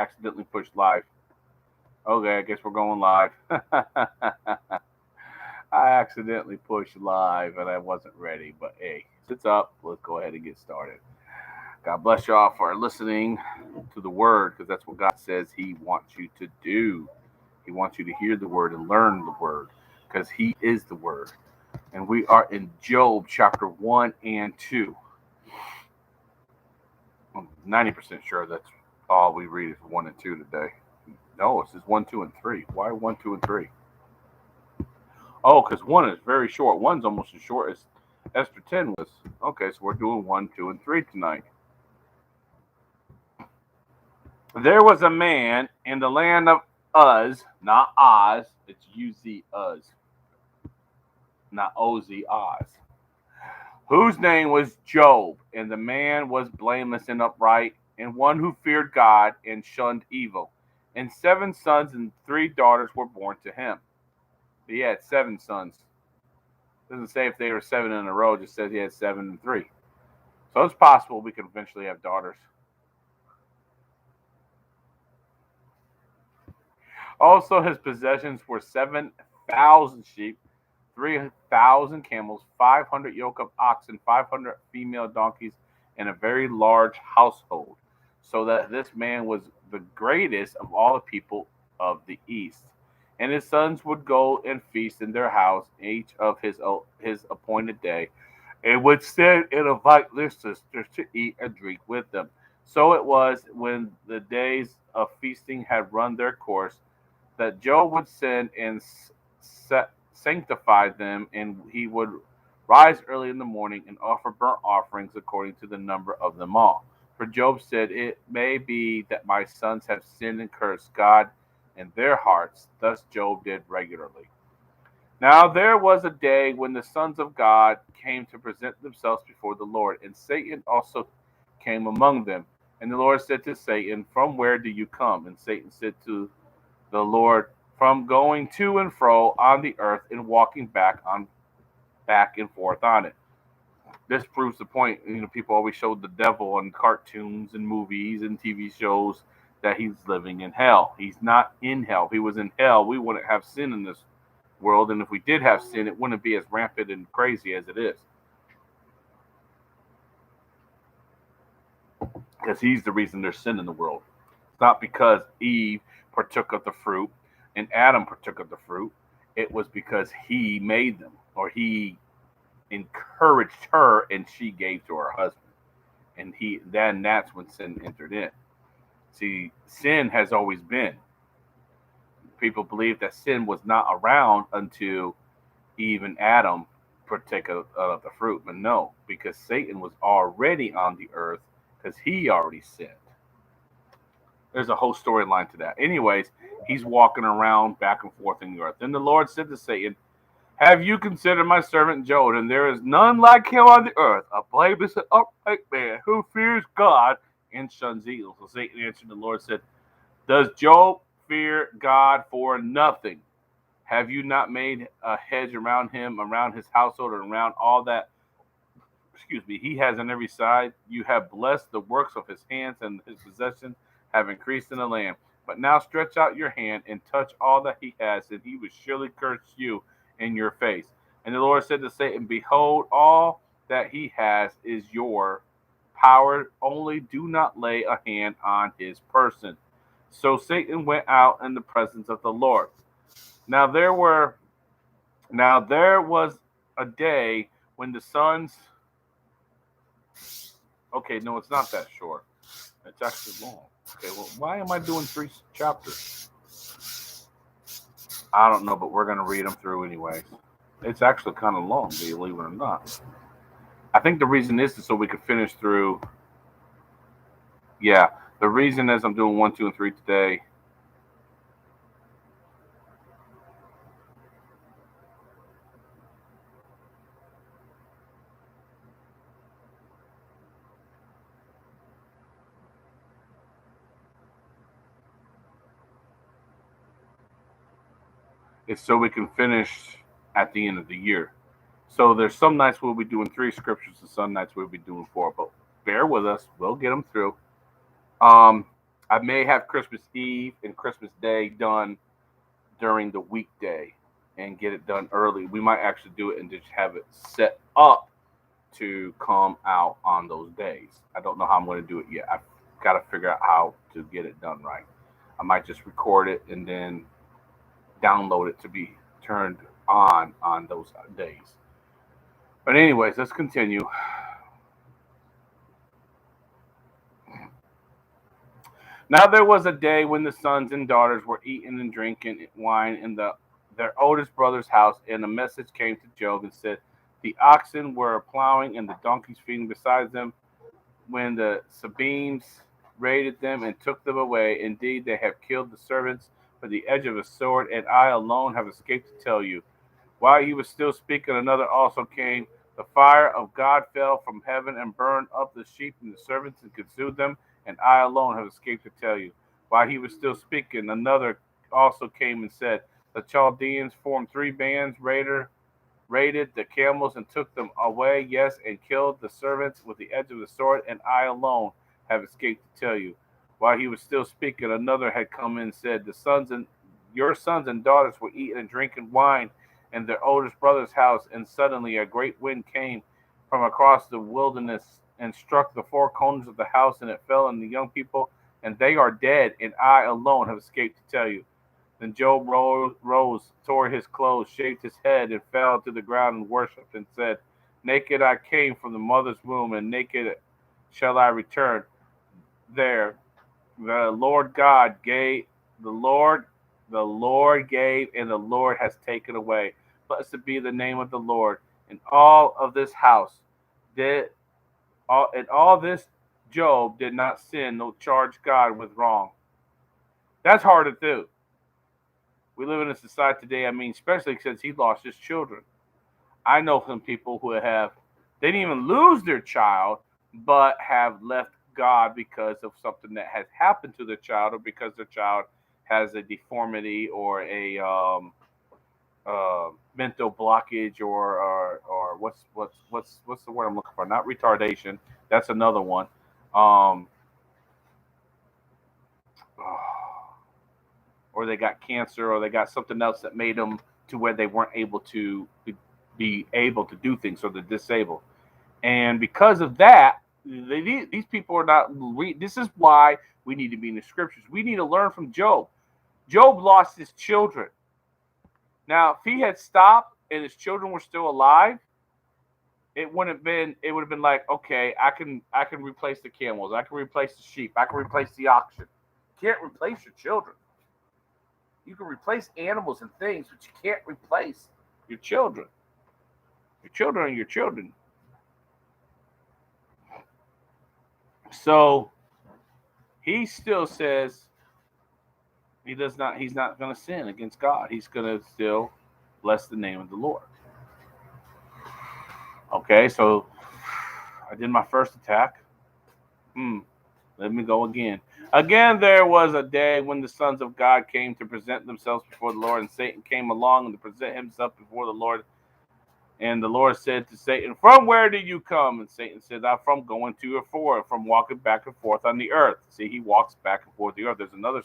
Accidentally pushed live. Okay, I guess we're going live. I accidentally pushed live and I wasn't ready, but hey, it's up. Let's go ahead and get started. God bless you all for listening to the word because that's what God says He wants you to do. He wants you to hear the word and learn the word because He is the word. And we are in Job chapter 1 and 2. I'm 90% sure that's all we read is 1 and 2 today. No, it says 1, 2, and 3. Why 1, 2, and 3? Oh, because 1 is very short. 1's almost as short as Esther 10 was. Okay, so we're doing 1, 2, and 3 tonight. There was a man in the land of Uz, not Oz. It's U-Z, Uz, not O-Z, Oz, whose name was Job, and the man was blameless and upright, and one who feared God and shunned evil. And 7 sons and 3 daughters were born to him. He had 7 sons. It doesn't say if they were 7 in a row, it just says he had 7 and 3. So it's possible we could eventually have daughters. Also, his possessions were 7,000 sheep, 3,000 camels, 500 yoke of oxen, 500 female donkeys, and a very large household, so that this man was the greatest of all the people of the east. And his sons would go and feast in their house each of his appointed day, and would sit and invite their sisters to eat and drink with them. So it was when the days of feasting had run their course that Job would send and sanctify them, and he would rise early in the morning and offer burnt offerings according to the number of them all. For Job said, "It may be that my sons have sinned and cursed God in their hearts." Thus Job did regularly. Now there was a day when the sons of God came to present themselves before the Lord, and Satan also came among them. And the Lord said to Satan, "From where do you come?" And Satan said to the Lord, "From going to and fro on the earth and walking back and forth on it." This proves the point. People always show the devil on cartoons and movies and TV shows that he's living in hell. He's not in hell. If he was in hell, we wouldn't have sin in this world, and if we did have sin, it wouldn't be as rampant and crazy as it is. Because he's the reason there's sin in the world. It's not because Eve partook of the fruit and Adam partook of the fruit. It was because he made them, or he encouraged her and she gave to her husband. And that's when sin entered in. See, sin has always been. People believe that sin was not around until Eve and Adam partake of the fruit. But no, because Satan was already on the earth because he already sinned. There's a whole storyline to that. Anyways, he's walking around back and forth in the earth. Then the Lord said to Satan, "Have you considered my servant Job? And there is none like him on the earth, a blameless and upright man who fears God and shuns evil." So Satan answered the Lord, said, "Does Job fear God for nothing? Have you not made a hedge around him, around his household, and around all that, he has on every side? You have blessed the works of his hands, and his possessions have increased in the land. But now stretch out your hand and touch all that he has, and he will surely curse you in your face." And the Lord said to Satan, "Behold, all that he has is your power, only do not lay a hand on his person." So Satan went out in the presence of the Lord. Now there were now there was a day when the sons. Okay, no, it's not that short. It's actually long. Okay, well, why am I doing 3 chapters? I don't know, but we're going to read them through anyway. It's actually kind of long, believe it or not. I think the reason is so we could finish through. Yeah, the reason is I'm doing 1, 2, and 3 today. It's so we can finish at the end of the year. So there's some nights we'll be doing 3 scriptures, and some nights we'll be doing 4. But bear with us; we'll get them through. Um, I may have Christmas Eve and Christmas Day done during the weekday and get it done early. We might actually do it and just have it set up to come out on those days. I don't know how I'm going to do it yet. I've got to figure out how to get it done right. I might just record it and then download it to be turned on those days. But anyways, let's continue. Now there was a day when the sons and daughters were eating and drinking wine in their oldest brother's house, and a message came to Job and said, "The oxen were plowing and the donkeys feeding beside them when the Sabeans raided them and took them away. Indeed, they have killed the servants with the edge of a sword, and I alone have escaped to tell you." While he was still speaking, another also came. The fire of God fell from heaven and burned up the sheep and the servants and consumed them, and I alone have escaped to tell you. While he was still speaking, another also came and said, "The Chaldeans formed three bands, raided the camels and took them away, yes, and killed the servants with the edge of the sword, and I alone have escaped to tell you." While he was still speaking, another had come in and said, Your sons and daughters were eating and drinking wine in their oldest brother's house, and suddenly a great wind came from across the wilderness and struck the four corners of the house, and it fell on the young people, and they are dead, and I alone have escaped to tell you." Then Job rose, tore his clothes, shaved his head, and fell to the ground and worshipped, and said, "Naked I came from the mother's womb, and naked shall I return. There, the Lord God gave, the Lord gave, and the Lord has taken away. Blessed be the name of the Lord. In all of this house did all this Job did not sin, nor charge God with wrong. That's hard to do. We live in a society today, I mean, especially since he lost his children. I know some people who they didn't even lose their child, but have left God because of something that has happened to their child, or because their child has a deformity or a mental blockage, or what's the word I'm looking for? Not retardation. That's another one. Um, or they got cancer, or they got something else that made them to where they weren't able to be able to do things, so they're disabled. And because of that, these people are not. This is why we need to be in the scriptures. We need to learn from Job. Job lost his children. Now, if he had stopped and his children were still alive, it would have been like, okay, I can replace the camels, I can replace the sheep, I can replace the oxen. You can't replace your children. You can replace animals and things, but you can't replace your children. Your children are your children. So he still says he's not going to sin against God. He's going to still bless the name of the Lord. Okay, so I did my first attack. Let me go again. Again, there was a day when the sons of God came to present themselves before the Lord, and Satan came along and to present himself before the Lord. And the Lord said to Satan, "From where do you come?" And Satan said, "I'm from going to and fro, from walking back and forth on the earth." See, he walks back and forth the earth. There's another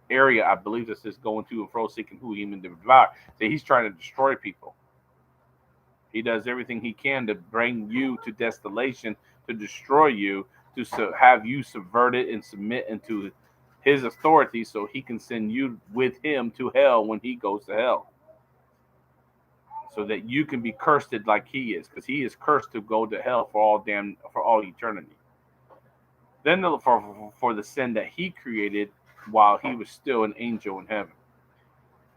area, I believe, that says going to and fro, seeking who he may devour. See, he's trying to destroy people. He does everything he can to bring you to desolation, to destroy you, to have you subverted and submit into his authority, so he can send you with him to hell when he goes to hell, so that you can be cursed like he is, because he is cursed to go to hell for all eternity. Then for the sin that he created while he was still an angel in heaven.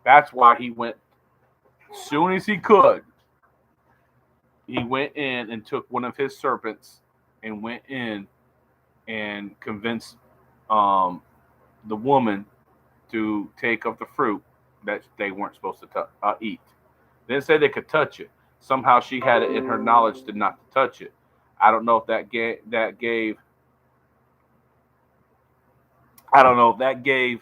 That's why he went, as soon as he could, he went in and took one of his serpents and went in and convinced the woman to take of the fruit that they weren't supposed to eat. They didn't say they could touch it. Somehow she had it in her knowledge to not to touch it. I don't know if that gave. I don't know if that gave.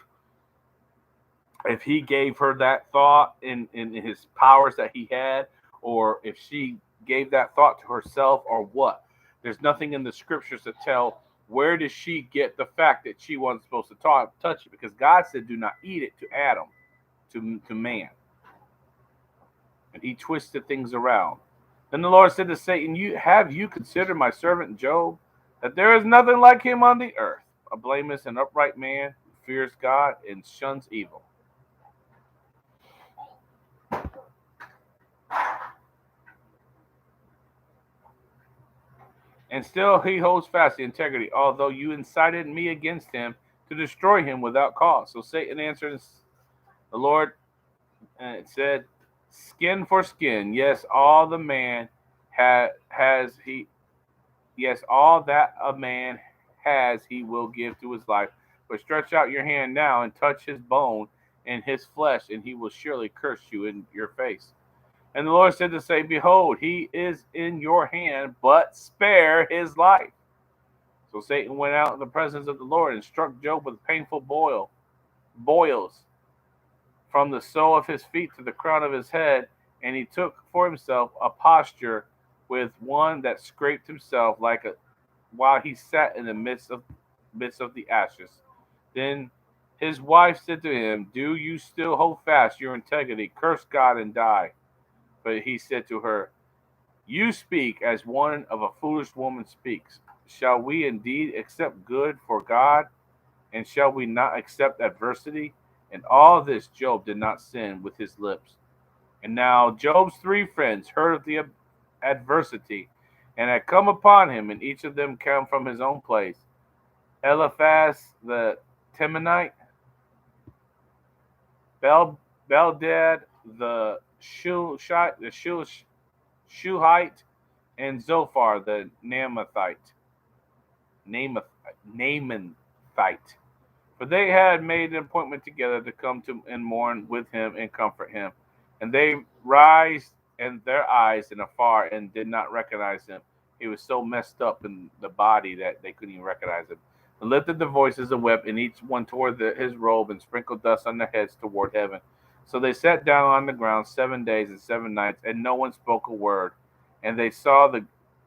If he gave her that thought in his powers that he had, or if she gave that thought to herself, or what. There's nothing in the scriptures that tell Where does she get the fact that she wasn't supposed to touch it? Because God said, "Do not eat it," to Adam, to man, and he twisted things around. Then the Lord said to Satan, "You considered my servant Job, that there is nothing like him on the earth, a blameless and upright man who fears God and shuns evil." And still he holds fast the integrity, although you incited me against him to destroy him without cause. So Satan answered the Lord, and it said, "Skin for skin. Yes, all the man has he. Yes, all that a man has he will give to his life. But stretch out your hand now and touch his bone and his flesh, and he will surely curse you in your face." And the Lord said to say, "Behold, he is in your hand, but spare his life." So Satan went out in the presence of the Lord and struck Job with painful boils from the sole of his feet to the crown of his head, and he took for himself a posture with one that scraped himself like a while he sat in the midst of the ashes. Then his wife said to him, "Do you still hold fast your integrity? Curse God and die." But he said to her, "You speak as one of a foolish woman speaks. Shall we indeed accept good for God, and shall we not accept adversity?" And all this Job did not sin with his lips. And now Job's three friends heard of the adversity, and had come upon him, and each of them came from his own place. Eliphaz the Temanite, Bildad the Shuhite, and Zophar the Naamathite. Naamanthite. For they had made an appointment together to come to and mourn with him and comfort him. And they raised and their eyes in afar and did not recognize him. He was so messed up in the body that they couldn't even recognize him. And lifted their voices and wept, and each one tore his robe and sprinkled dust on their heads toward heaven. So they sat down on the ground 7 days and 7 nights, and no one spoke a word. And they saw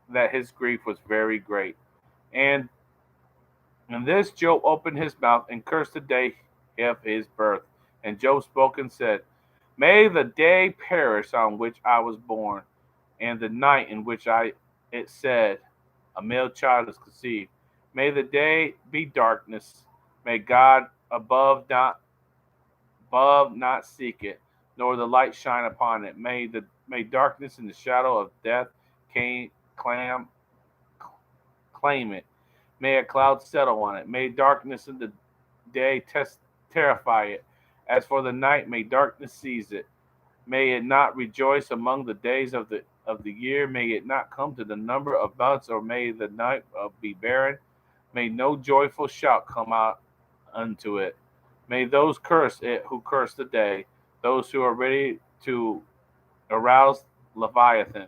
that his grief was very great. And and this Job opened his mouth and cursed the day of his birth. And Job spoke and said, "May the day perish on which I was born, and the night in which it said, a male child is conceived. May the day be darkness. May God above not seek it, nor the light shine upon it. May darkness and the shadow of death came, claim it. May a cloud settle on it. May darkness in the day terrify it. As for the night, may darkness seize it. May it not rejoice among the days of the year. May it not come to the number of months, or may the night be barren. May no joyful shout come out unto it. May those curse it who curse the day, those who are ready to arouse Leviathan.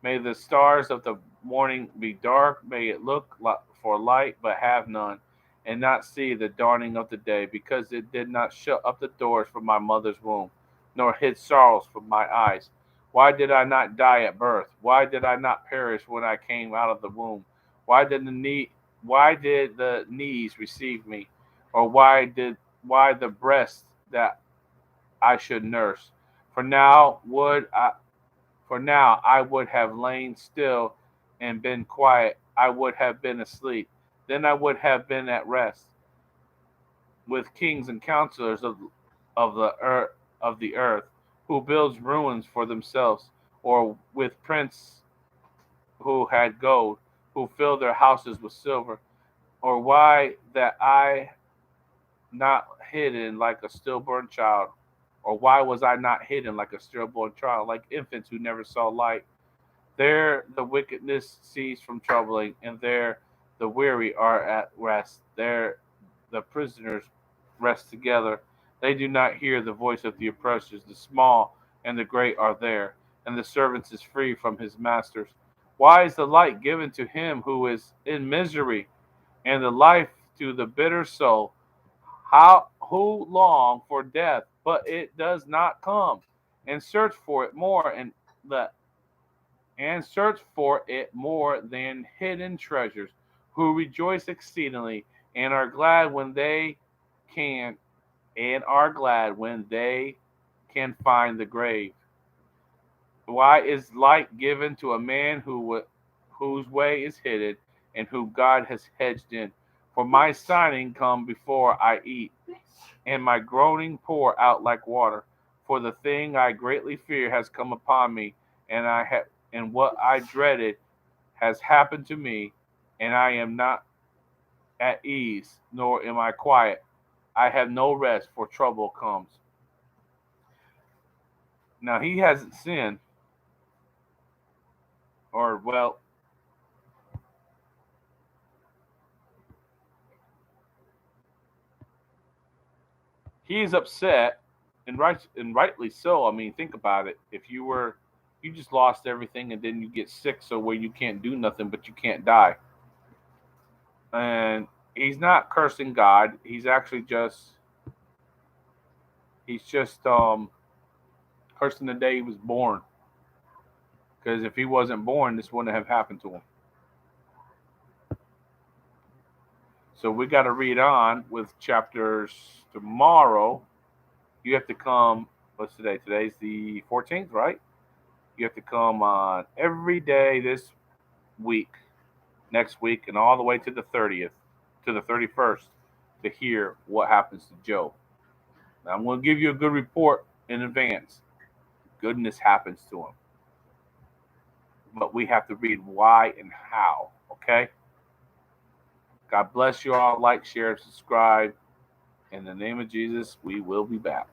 May the stars of the morning be dark. May it look for light, but have none, and not see the dawning of the day, because it did not shut up the doors from my mother's womb, nor hid sorrows from my eyes. Why did I not die at birth? Why did I not perish when I came out of the womb? Why did the knees receive me, or why the breast that I should nurse? For now would I for now I would have lain still and been quiet. I would have been asleep. Then I would have been at rest with kings and counselors of the earth, who builds ruins for themselves, or with prince who had gold, who fill their houses with silver. Or why that I not hidden like a stillborn child? Or why was I not hidden like a stillborn child, like infants who never saw light? There the wickedness cease from troubling, and there the weary are at rest. There the prisoners rest together. They do not hear the voice of the oppressors. The small and the great are there, and the servant is free from his masters. Why is the light given to him who is in misery, and the life to the bitter soul? Who long for death, but it does not come, and search for it more the and search for it more than hidden treasures. who rejoice exceedingly and are glad when they can find the grave. Why is light given to a man whose way is hidden and whom God has hedged in? For my sighing come before I eat, and my groaning pour out like water. For the thing I greatly fear has come upon me, and what I dreaded has happened to me, and I am not at ease, nor am I quiet. I have no rest, for trouble comes. Now he hasn't sinned, or well, he's upset, and rightly so. I mean, think about it. If you just lost everything, and then you get sick, so where you can't do nothing, but you can't die. And he's not cursing God. He's just cursing the day he was born. Because if he wasn't born, this wouldn't have happened to him. So we got to read on with chapters tomorrow. You have to come. What's today? Today's the 14th, right? You have to come on every day this week, next week, and all the way to the 30th, to the 31st, to hear what happens to Job. Now, I'm going to give you a good report in advance. Goodness happens to him. But we have to read why and how, okay? God bless you all. Like, share, subscribe. In the name of Jesus, we will be back.